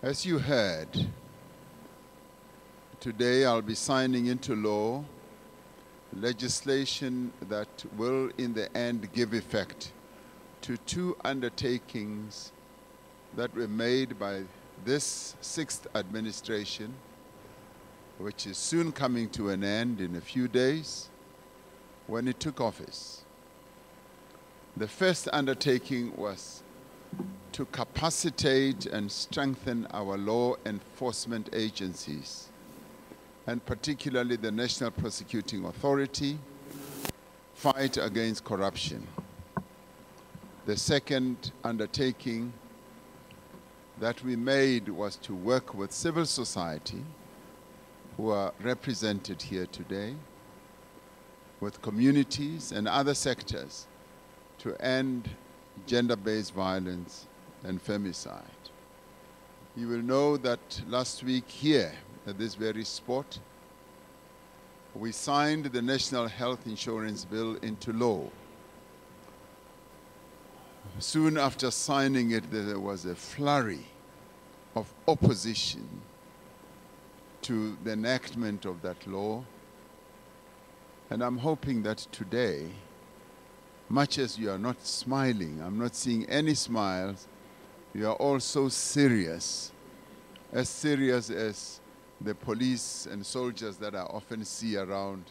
As you heard, today I'll be signing into law legislation that will in the end give effect to two undertakings that were made by this sixth administration, which is soon coming to an end in a few days, when it took office. The first undertaking was to capacitate and strengthen our law enforcement agencies, and particularly the National Prosecuting Authority, fight against corruption. The second undertaking that we made was to work with civil society, who are represented here today, with communities and other sectors to end gender-based violence and femicide. You will know that last week here at this very spot, we signed the National Health Insurance Bill into law. Soon after signing it, there was a flurry of opposition to the enactment of that law. And I'm hoping that today, much as you are not smiling, I'm not seeing any smiles, you are all so serious as the police and soldiers that I often see around,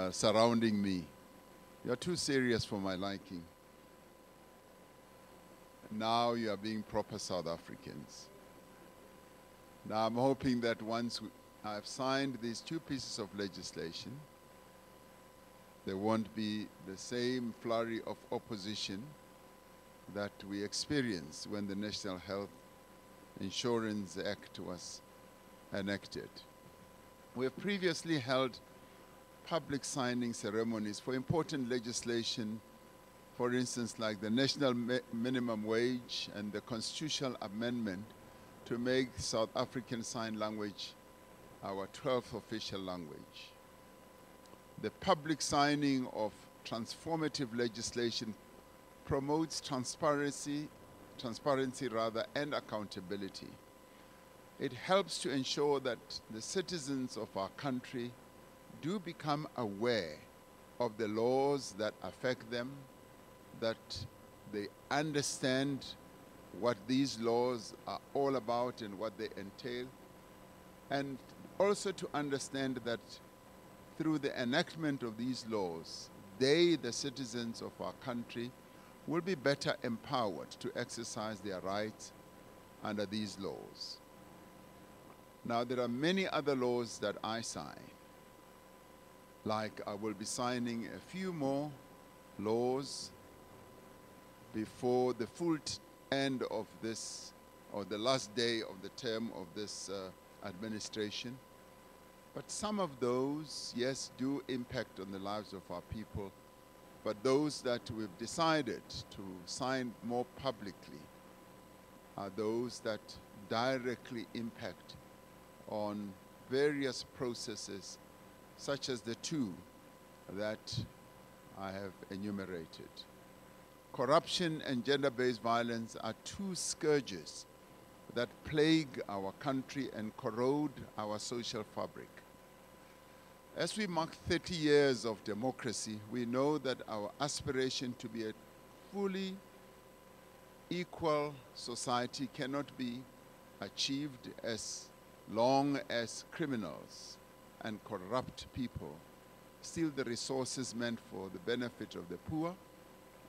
surrounding me. You're too serious for my liking. Now you are being proper South Africans. Now I'm hoping that once I've signed these two pieces of legislation, there won't be the same flurry of opposition that we experienced when the National Health Insurance Act was enacted. We have previously held public signing ceremonies for important legislation, for instance, like the national minimum wage and the constitutional amendment to make South African Sign Language our 12th official language. The public signing of transformative legislation promotes transparency and accountability. It helps to ensure that the citizens of our country do become aware of the laws that affect them, that they understand what these laws are all about and what they entail, and also to understand that through the enactment of these laws, they, the citizens of our country, will be better empowered to exercise their rights under these laws. Now, there are many other laws that I sign. Like I will be signing a few more laws before the full end of this, or the last day of the term of this administration. But some of those, yes, do impact on the lives of our people. But those that we've decided to sign more publicly are those that directly impact on various processes, such as the two that I have enumerated. Corruption and gender-based violence are two scourges that plague our country and corrode our social fabric. As we mark 30 years of democracy, we know that our aspiration to be a fully equal society cannot be achieved as long as criminals and corrupt people steal the resources meant for the benefit of the poor,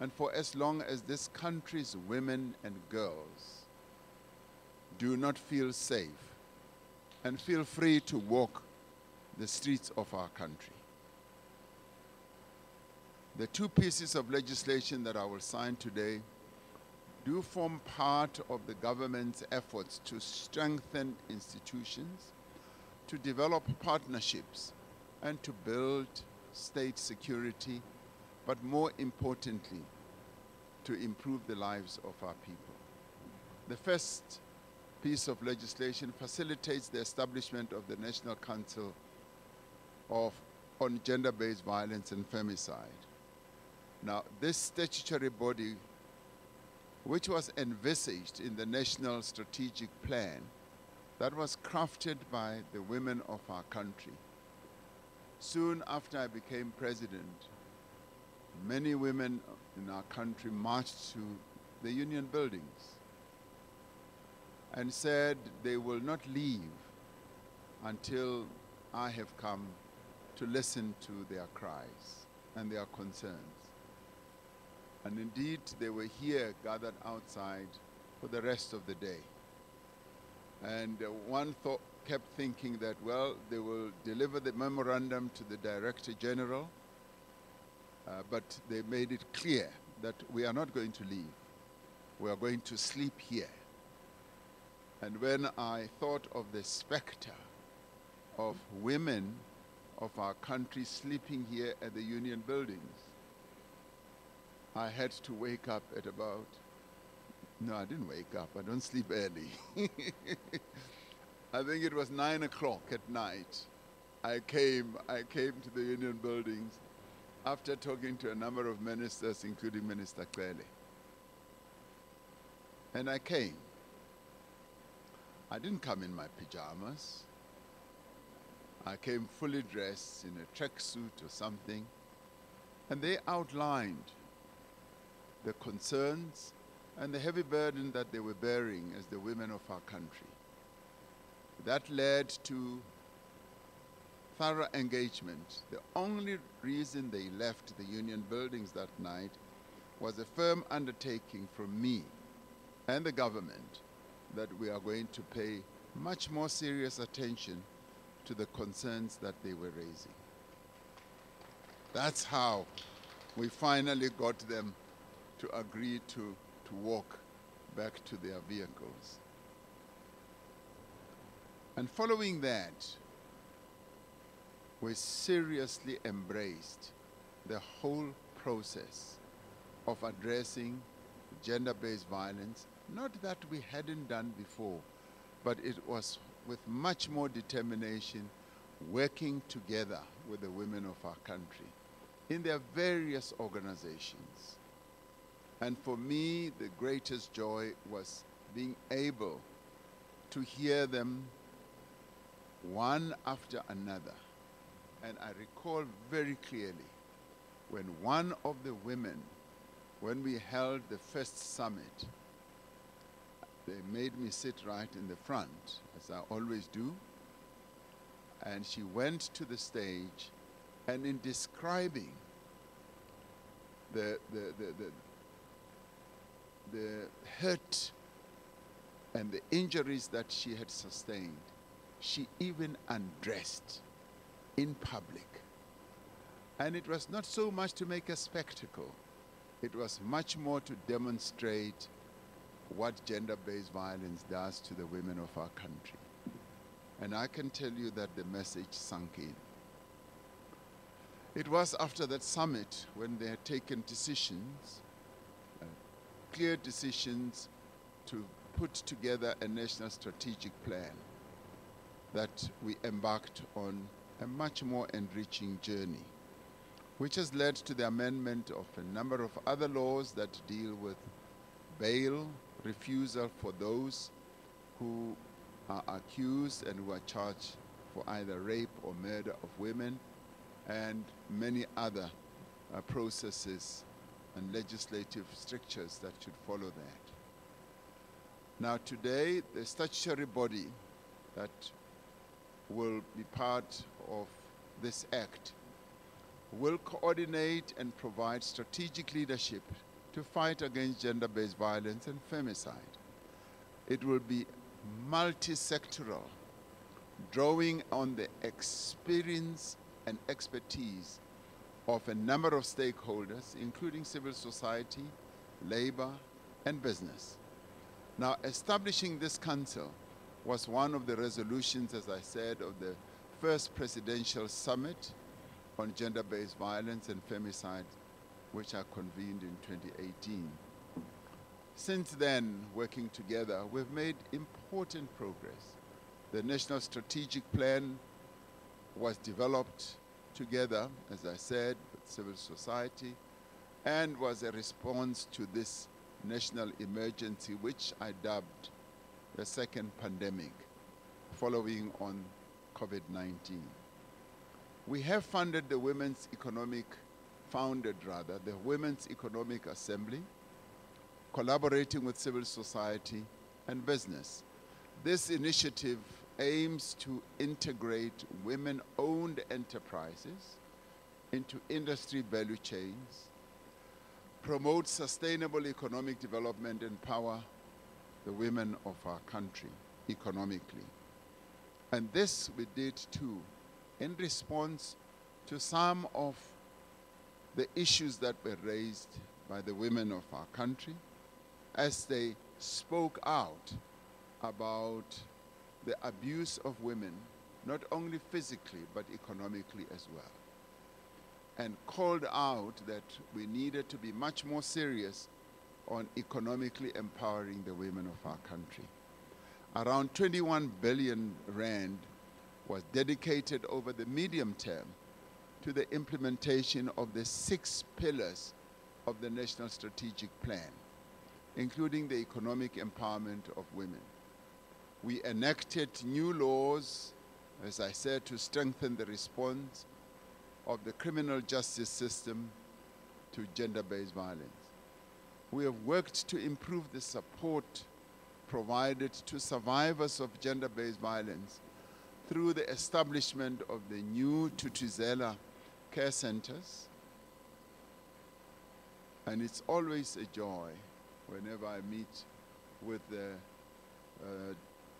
and for as long as this country's women and girls do not feel safe and feel free to walk the streets of our country. The two pieces of legislation that I will sign today do form part of the government's efforts to strengthen institutions, to develop partnerships, and to build state security, but more importantly, to improve the lives of our people. The first piece of legislation facilitates the establishment of the National Council on Gender-Based Violence and Femicide. Now, this statutory body which was envisaged in the National Strategic Plan that was crafted by the women of our country. Soon after I became president, many women in our country marched to the union buildings and said they will not leave until I have come to listen to their cries and their concerns. And indeed, they were here gathered outside for the rest of the day. And one kept thinking that, well, they will deliver the memorandum to the Director General, but they made it clear that we are not going to leave. We are going to sleep here. And when I thought of the specter of women of our country sleeping here at the union buildings, I had to wake up at about, no, I didn't wake up, I don't sleep early. I think it was 9 o'clock at night. I came to the union buildings after talking to a number of ministers, including Minister Clearly. And I came. I didn't come in my pajamas. I came fully dressed in a tracksuit or something. And they outlined the concerns and the heavy burden that they were bearing as the women of our country. That led to thorough engagement. The only reason they left the union buildings that night was a firm undertaking from me and the government that we are going to pay much more serious attention to the concerns that they were raising. That's how we finally got them to agree to walk back to their vehicles. And following that, we seriously embraced the whole process of addressing gender-based violence. Not that we hadn't done before, but it was with much more determination, working together with the women of our country in their various organizations. And for me, the greatest joy was being able to hear them one after another. And I recall very clearly when one of the women, when we held the first summit, they made me sit right in the front, as I always do. And she went to the stage, and in describing the hurt and the injuries that she had sustained, she even undressed in public. And it was not so much to make a spectacle. It was much more to demonstrate what gender-based violence does to the women of our country. And I can tell you that the message sunk in. It was after that summit when they had taken decisions, clear decisions to put together a national strategic plan, that we embarked on a much more enriching journey, which has led to the amendment of a number of other laws that deal with bail refusal for those who are accused and who are charged for either rape or murder of women, and many other processes and legislative strictures that should follow that. Now today, the statutory body that will be part of this act will coordinate and provide strategic leadership to fight against gender-based violence and femicide. It will be multi-sectoral, drawing on the experience and expertise of a number of stakeholders, including civil society, labor, and business. Now, establishing this council was one of the resolutions, as I said, of the first presidential summit on gender-based violence and femicide, which I convened in 2018. Since then, working together, we've made important progress. The National Strategic Plan was developed together, as I said, with civil society, and was a response to this national emergency, which I dubbed the second pandemic, following on COVID-19. We have funded the Women's the Women's Economic Assembly, collaborating with civil society and business. This initiative aims to integrate women-owned enterprises into industry value chains, promote sustainable economic development, and empower the women of our country economically. And this we did too, in response to some of the issues that were raised by the women of our country as they spoke out about the abuse of women, not only physically, but economically as well, and called out that we needed to be much more serious on economically empowering the women of our country. Around 21 billion rand was dedicated over the medium term to the implementation of the 6 pillars of the National Strategic Plan, including the economic empowerment of women. We enacted new laws, as I said, to strengthen the response of the criminal justice system to gender-based violence. We have worked to improve the support provided to survivors of gender-based violence through the establishment of the new Thuthuzela care centers. And it's always a joy whenever I meet with the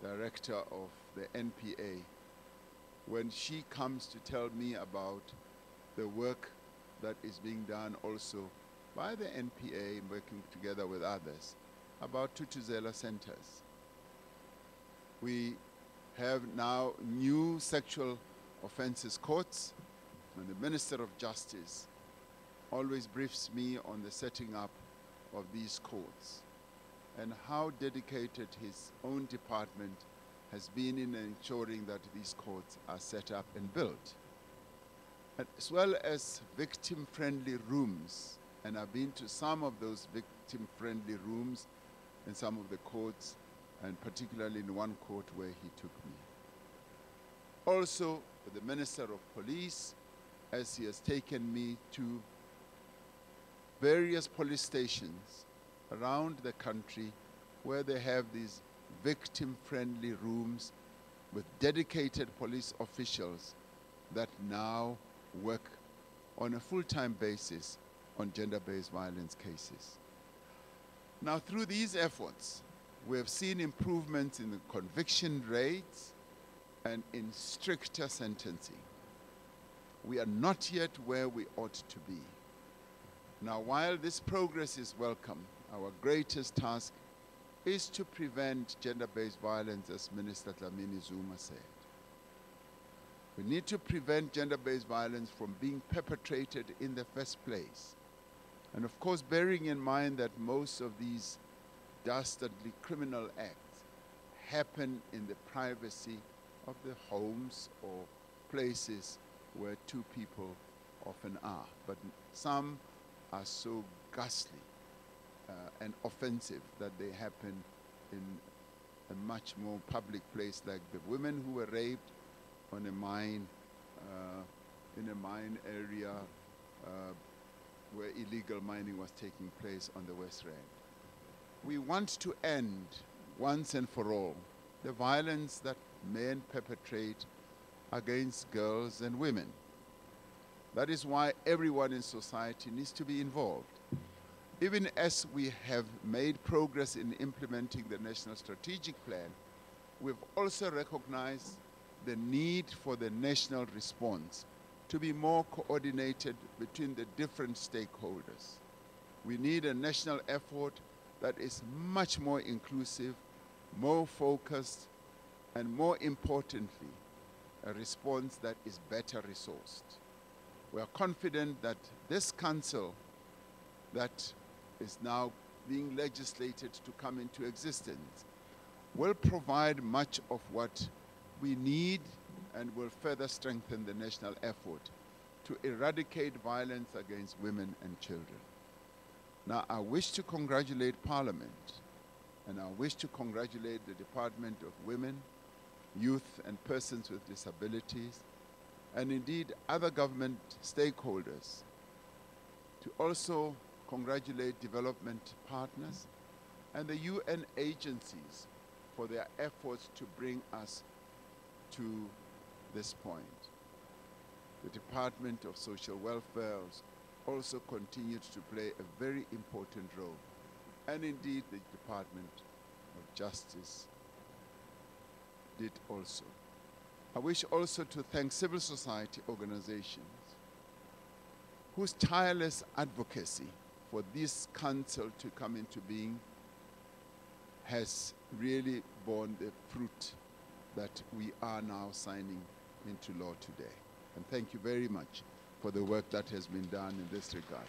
director of the NPA, when she comes to tell me about the work that is being done also by the NPA, working together with others, about Thuthuzela centers. We have now new sexual offenses courts, and the Minister of Justice always briefs me on the setting up of these courts and how dedicated his own department has been in ensuring that these courts are set up and built, as well as victim-friendly rooms. And I've been to some of those victim-friendly rooms in some of the courts, and particularly in one court where he took me. Also, the Minister of Police, as he has taken me to various police stations around the country where they have these victim-friendly rooms with dedicated police officials that now work on a full-time basis on gender-based violence cases. Now, through these efforts, we have seen improvements in the conviction rates and in stricter sentencing. We are not yet where we ought to be. Now, while this progress is welcome, our greatest task is to prevent gender-based violence, as Minister Dlamini Zuma said. We need to prevent gender-based violence from being perpetrated in the first place. And of course, bearing in mind that most of these dastardly criminal acts happen in the privacy of the homes or places where two people often are. But some are so ghastly and offensive that they happen in a much more public place, like the women who were raped on a mine, in a mine area where illegal mining was taking place on the West Rand. We want to end once and for all the violence that men perpetrate against girls and women. That is why everyone in society needs to be involved. Even as we have made progress in implementing the National Strategic Plan, we've also recognized the need for the national response to be more coordinated between the different stakeholders. We need a national effort that is much more inclusive, more focused, and more importantly, a response that is better resourced. We are confident that this council that is now being legislated to come into existence will provide much of what we need and will further strengthen the national effort to eradicate violence against women and children. Now, I wish to congratulate Parliament, and I wish to congratulate the Department of Women, Youth and Persons with Disabilities, and indeed other government stakeholders, to also congratulate development partners and the UN agencies for their efforts to bring us to this point. The Department of Social Welfare also continued to play a very important role, and indeed the Department of Justice did also. I wish also to thank civil society organizations whose tireless advocacy for this council to come into being has really borne the fruit that we are now signing into law today. And thank you very much for the work that has been done in this regard.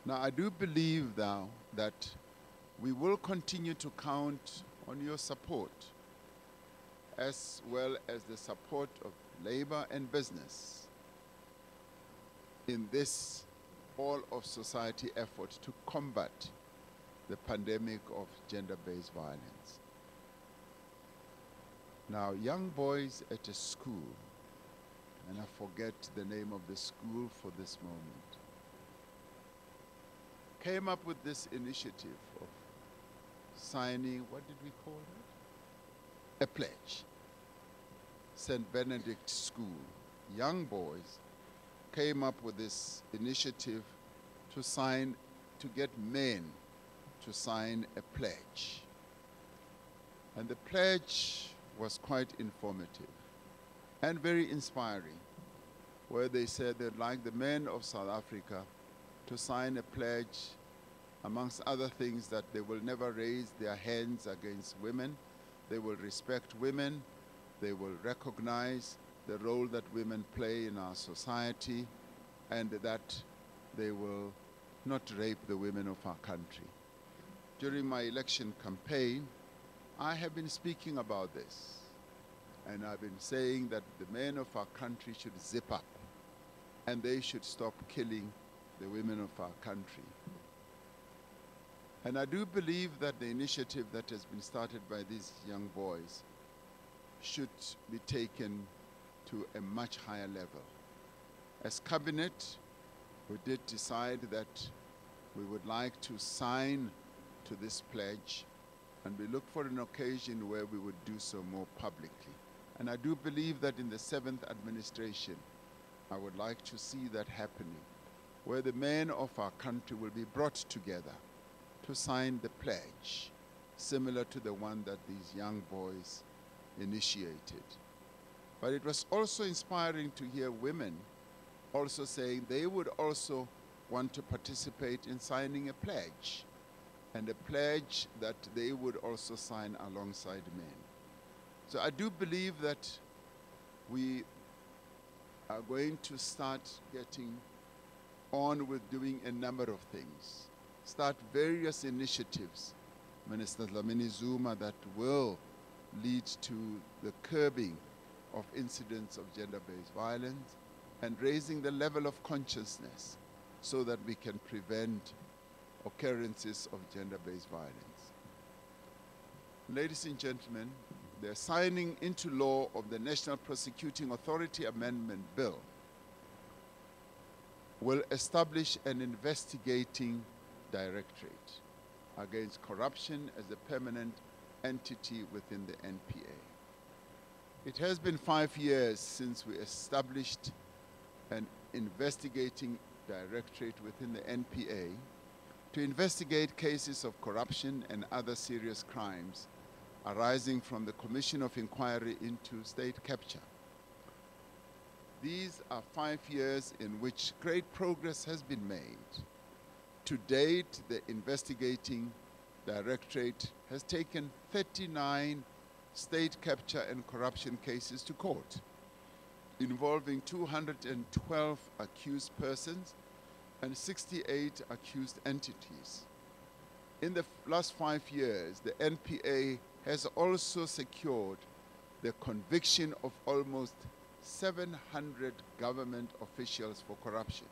Now, I do believe now that we will continue to count on your support, as well as the support of labor and business in this all-of-society effort to combat the pandemic of gender-based violence. Now, young boys at a school, and I forget the name of the school for this moment, came up with this initiative of signing, what did we call it? A pledge. St. Benedict School, young boys came up with this initiative to sign, to get men to sign a pledge. And the pledge was quite informative and very inspiring, where they said they'd like the men of South Africa to sign a pledge, amongst other things, that they will never raise their hands against women, they will respect women, they will recognize the role that women play in our society, and that they will not rape the women of our country. During my election campaign, I have been speaking about this, and I've been saying that the men of our country should zip up, and they should stop killing the women of our country. And I do believe that the initiative that has been started by these young boys should be taken to a much higher level. As cabinet, we did decide that we would like to sign to this pledge, and we look for an occasion where we would do so more publicly. And I do believe that in the 7th administration, I would like to see that happening, where the men of our country will be brought together to sign the pledge, similar to the one that these young boys initiated. But it was also inspiring to hear women also saying they would also want to participate in signing a pledge, and a pledge that they would also sign alongside men. So I do believe that we are going to start getting on with doing a number of things, start various initiatives, Minister Dlamini Zuma, that will lead to the curbing of incidents of gender-based violence and raising the level of consciousness so that we can prevent occurrences of gender-based violence. Ladies and gentlemen, the signing into law of the National Prosecuting Authority Amendment Bill will establish an investigating directorate against corruption as a permanent entity within the NPA. It has been 5 years since we established an investigating directorate within the NPA to investigate cases of corruption and other serious crimes arising from the Commission of Inquiry into State Capture. These are 5 years in which great progress has been made. To date, the investigating directorate has taken 39 state capture and corruption cases to court, involving 212 accused persons and 68 accused entities. In the last 5 years, the NPA has also secured the conviction of almost 700 government officials for corruption.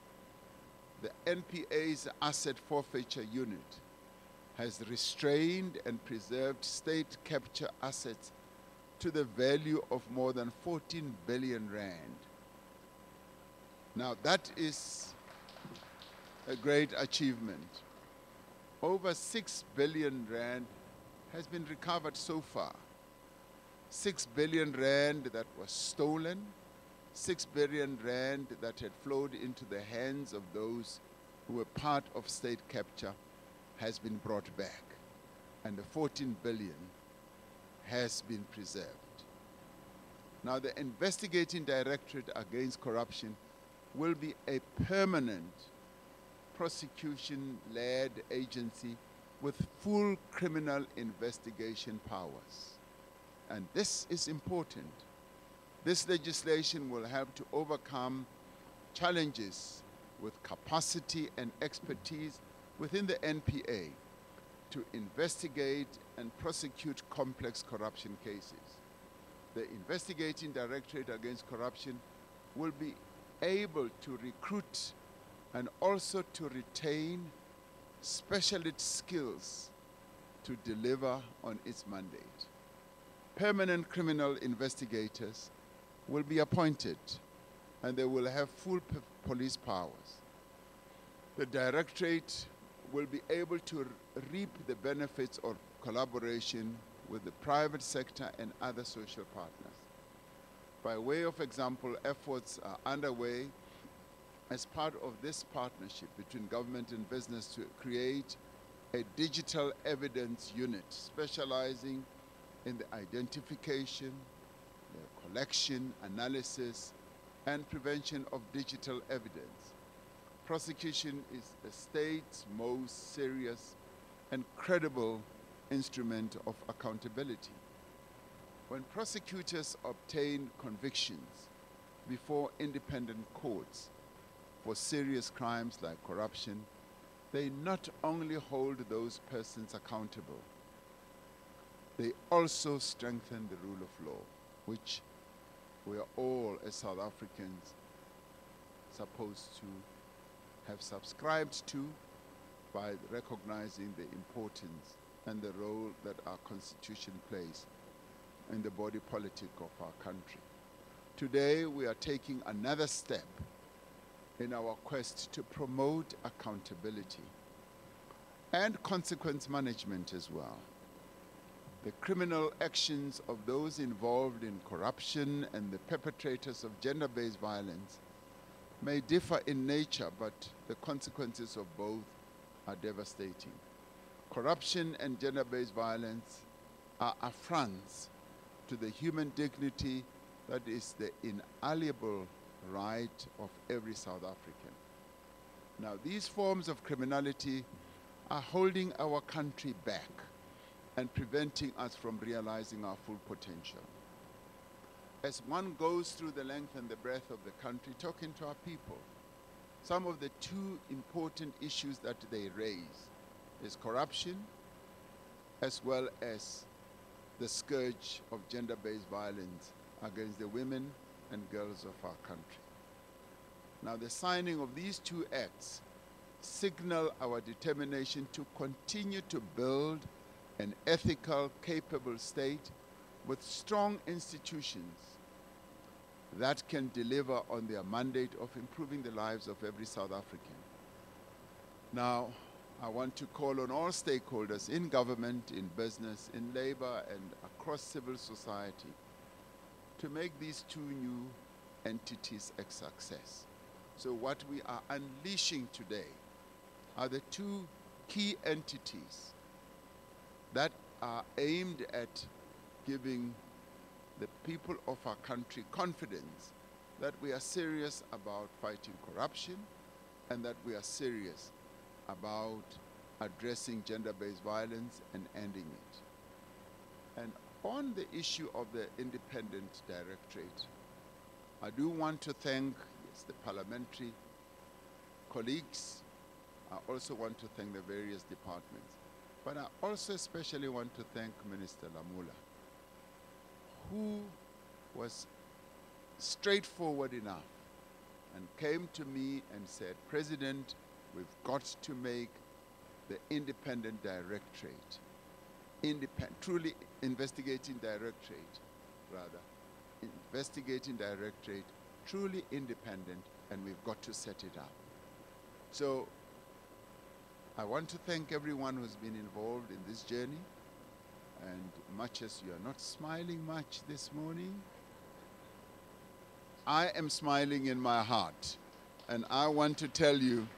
The NPA's asset forfeiture unit has restrained and preserved state capture assets to the value of more than 14 billion rand. Now that is a great achievement. Over 6 billion rand has been recovered so far. 6 billion rand that was stolen, 6 billion rand that had flowed into the hands of those who were part of state capture has been brought back, and the 14 billion has been preserved. Now the Investigating Directorate Against Corruption will be a permanent prosecution-led agency with full criminal investigation powers. And this is important. This legislation will help to overcome challenges with capacity and expertise within the NPA to investigate and prosecute complex corruption cases. The Investigating Directorate Against Corruption will be able to recruit and also to retain specialist skills to deliver on its mandate. Permanent criminal investigators will be appointed, and they will have full police powers. The Directorate will be able to reap the benefits of collaboration with the private sector and other social partners. By way of example, efforts are underway as part of this partnership between government and business to create a digital evidence unit specializing in the identification, the collection, analysis, and prevention of digital evidence. Prosecution is the state's most serious and credible instrument of accountability. When prosecutors obtain convictions before independent courts for serious crimes like corruption, they not only hold those persons accountable, they also strengthen the rule of law, which we are all, as South Africans, supposed to have subscribed to by recognizing the importance and the role that our Constitution plays in the body politic of our country. Today, we are taking another step in our quest to promote accountability and consequence management as well. The criminal actions of those involved in corruption and the perpetrators of gender-based violence may differ in nature, but the consequences of both are devastating. Corruption and gender-based violence are affronts to the human dignity that is the inalienable right of every South African. Now, these forms of criminality are holding our country back and preventing us from realizing our full potential. As one goes through the length and the breadth of the country talking to our people, some of the two important issues that they raise is corruption as well as the scourge of gender-based violence against the women and girls of our country. Now, the signing of these two acts signal our determination to continue to build an ethical, capable state with strong institutions that can deliver on their mandate of improving the lives of every South African. Now, I want to call on all stakeholders in government, in business, in labor, and across civil society to make these two new entities a success. So what we are unleashing today are the two key entities that are aimed at giving the people of our country confidence that we are serious about fighting corruption and that we are serious about addressing gender-based violence and ending it. And on the issue of the independent directorate, I do want to thank the parliamentary colleagues. I also want to thank the various departments. But I also especially want to thank Minister Lamula, who was straightforward enough and came to me and said, President, we've got to make the independent directorate, truly investigating directorate, truly independent, and we've got to set it up. So I want to thank everyone who's been involved in this journey, and much as you are not smiling much this morning, I am smiling in my heart, and I want to tell you,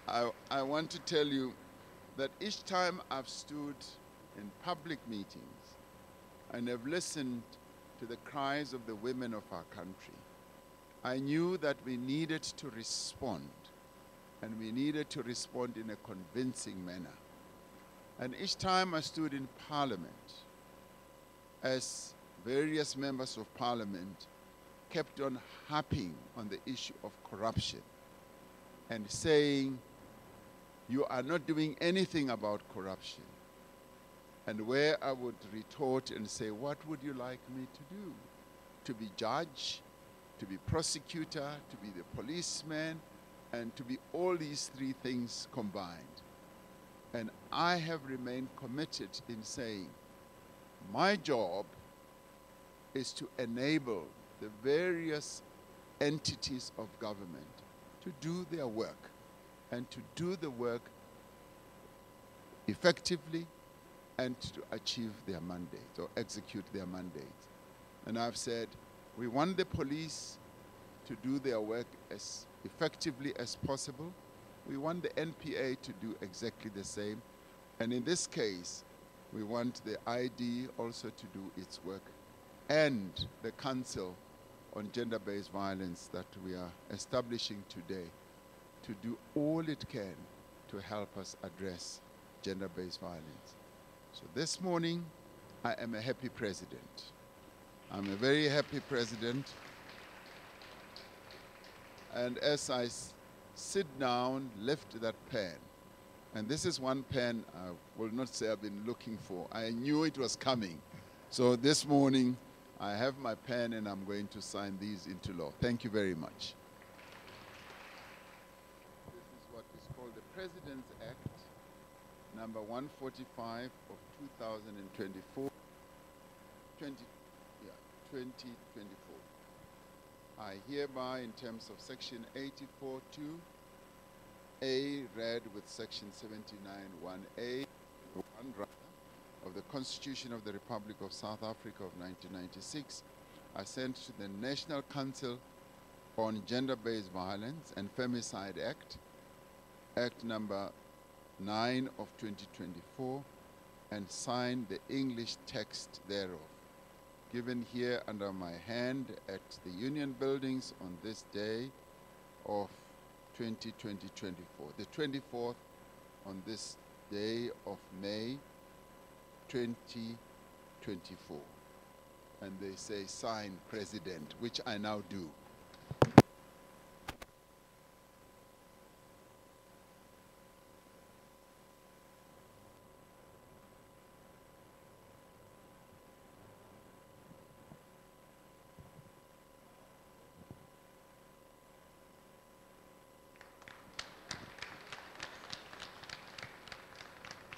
I want to tell you that each time I've stood in public meetings and have listened to the cries of the women of our country, I knew that we needed to respond, and we needed to respond in a convincing manner. And each time I stood in Parliament, as various members of Parliament kept on harping on the issue of corruption and saying, you are not doing anything about corruption. And where I would retort and say, what would you like me to do? To be judge, to be prosecutor, to be the policeman, and to be all these three things combined. And I have remained committed in saying, my job is to enable the various entities of government to do their work, and to do the work effectively and to achieve their mandate or execute their mandate. And I've said, we want the police to do their work as effectively as possible. We want the NPA to do exactly the same. And in this case, we want the ID also to do its work, and the Council on Gender-Based Violence that we are establishing today to do all it can to help us address gender-based violence. So this morning, I am a happy president. I'm a very happy president. And as I sit down, lift that pen, and this is one pen I will not say I've been looking for. I knew it was coming. So this morning, I have my pen and I'm going to sign these into law. Thank you very much. President's Act number 145 of 2024. I hereby, in terms of section 84(2)(a), read with section 79(1)(a) of the Constitution of the Republic of South Africa of 1996, I sent to the National Council on Gender-Based Violence and Femicide Act, Act number 9 of 2024, and sign the English text thereof, given here under my hand at the Union Buildings on this day of 2024, the 24th on this day of May 2024. And they say, sign, President, which I now do.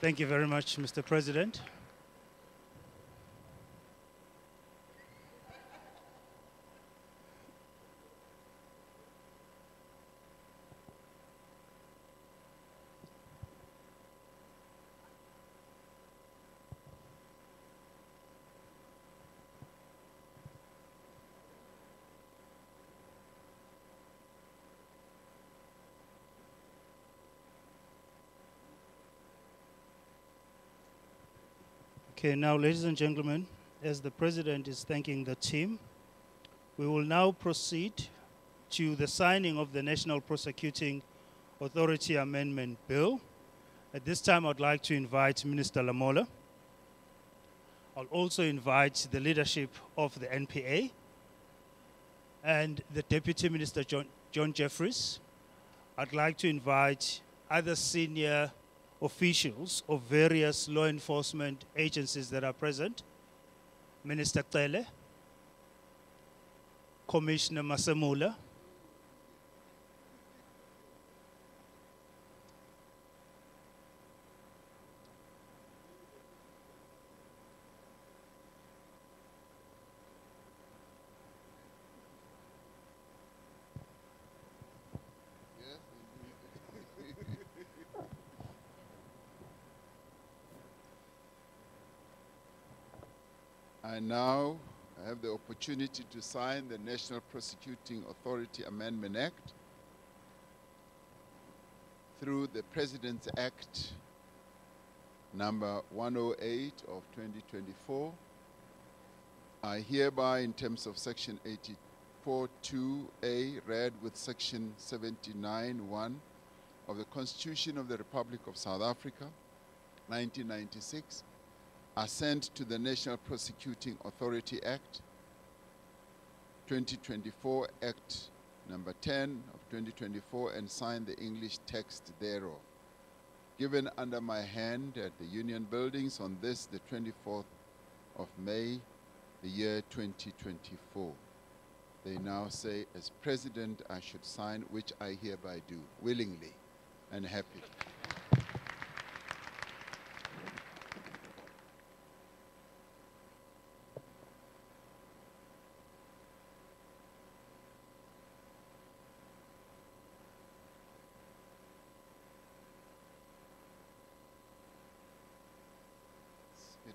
Thank you very much, Mr. President. Okay, now, ladies and gentlemen, as the President is thanking the team, we will now proceed to the signing of the National Prosecuting Authority Amendment Bill. At this time, I'd like to invite Minister Lamola. I'll also invite the leadership of the NPA and the Deputy Minister, John Jeffries. I'd like to invite other senior officials of various law enforcement agencies that are present. Minister Cele, Commissioner Masamula, I now have the opportunity to sign the National Prosecuting Authority Amendment Act through the President's Act number 108 of 2024. I hereby, in terms of Section 84(2)(a), read with Section 79(1) of the Constitution of the Republic of South Africa, 1996, assent to the National Prosecuting Authority Act 2024, Act number 10 of 2024, and sign the English text thereof. Given under my hand at the Union Buildings on this, the 24th of May, the year 2024. They now say, as President, I should sign, which I hereby do, willingly and happy.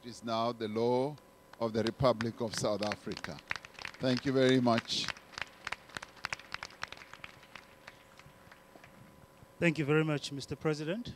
It is now the law of the Republic of South Africa. Thank you very much. Thank you very much, Mr. President.